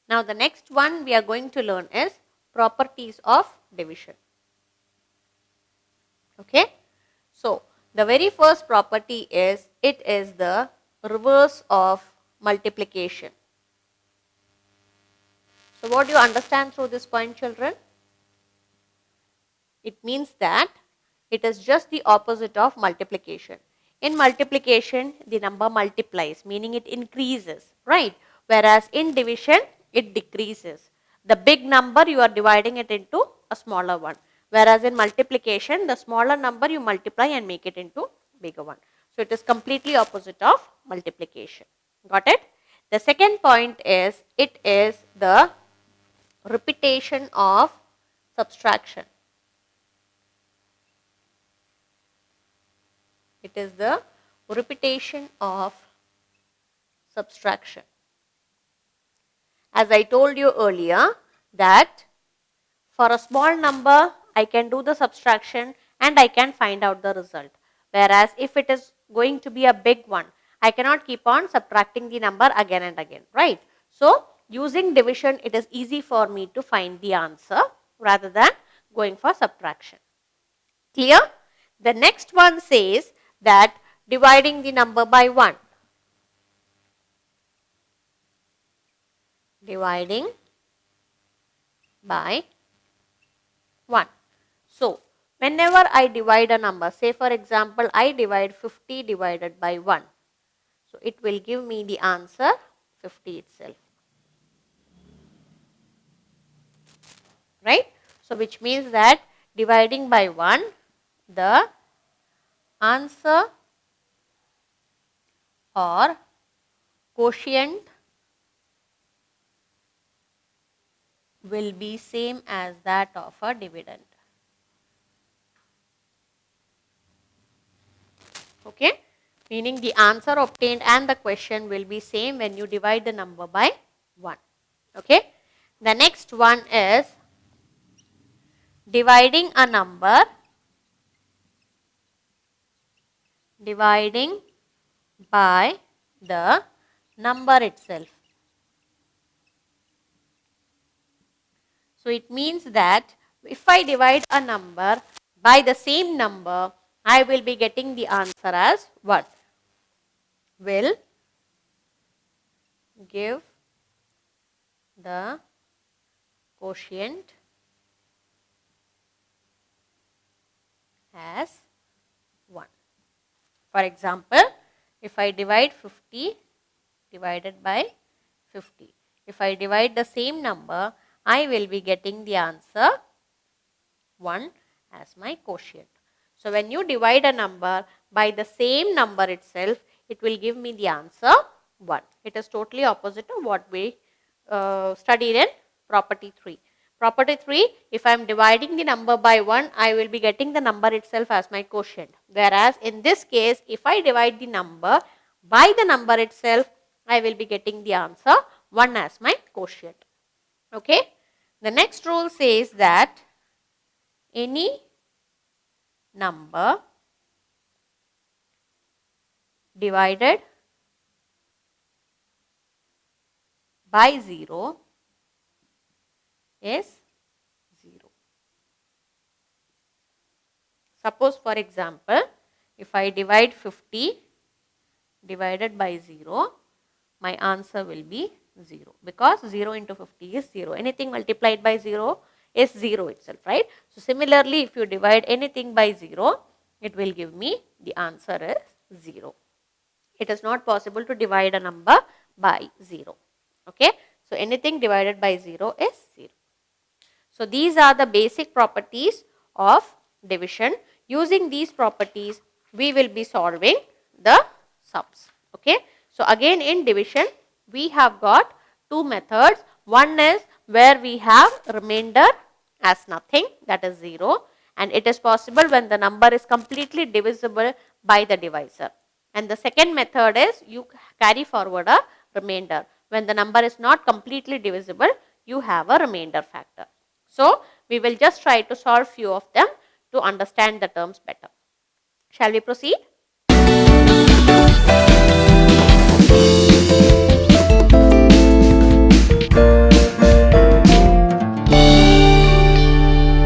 Now the next one we are going to learn is properties of division. Okay. So the very first property is it is the reverse of multiplication. So what do you understand through this point, children? It means that it is just the opposite of multiplication. In multiplication, the number multiplies, meaning it increases, right? Whereas in division, it decreases. The big number, you are dividing it into a smaller one. Whereas in multiplication, the smaller number you multiply and make it into bigger one. So it is completely opposite of multiplication. Got it? The second point is, it is the repetition of subtraction. It is the repetition of subtraction. As I told you earlier that for a small number, I can do the subtraction and I can find out the result. Whereas if it is going to be a big one, I cannot keep on subtracting the number again and again, right? So using division, it is easy for me to find the answer rather than going for subtraction. Clear? The next one says that dividing the number by 1. Dividing by 1. So, whenever I divide a number, say for example, I divide 50 divided by 1. So, it will give me the answer 50 itself. Right? So, which means that dividing by 1, the answer or quotient will be same as that of a dividend. Okay? Meaning the answer obtained and the question will be same when you divide the number by 1. Okay? The next one is dividing a number dividing by the number itself. So it means that if I divide a number by the same number, I will be getting the answer as what? Will give the quotient as 1. For example, if I divide 50 divided by 50, if I divide the same number, I will be getting the answer 1 as my quotient. So when you divide a number by the same number itself, it will give me the answer 1. It is totally opposite of what we studied in property 3. Property 3, if I am dividing the number by 1, I will be getting the number itself as my quotient. Whereas in this case, if I divide the number by the number itself, I will be getting the answer 1 as my quotient. Okay. The next rule says that any number divided by 0 is 0. Suppose for example, if I divide 50 divided by 0, my answer will be 0 because 0 into 50 is 0. Anything multiplied by 0 is 0 itself, right? So similarly, if you divide anything by 0, it will give me the answer is 0. It is not possible to divide a number by 0. Okay. So anything divided by 0 is 0. So these are the basic properties of division. Using these properties, we will be solving the sums. Okay. So again in division, we have got two methods. One is where we have remainder as nothing, that is 0, and it is possible when the number is completely divisible by the divisor. And the second method is you carry forward a remainder. When the number is not completely divisible, you have a remainder factor. So we will just try to solve few of them to understand the terms better. Shall we proceed?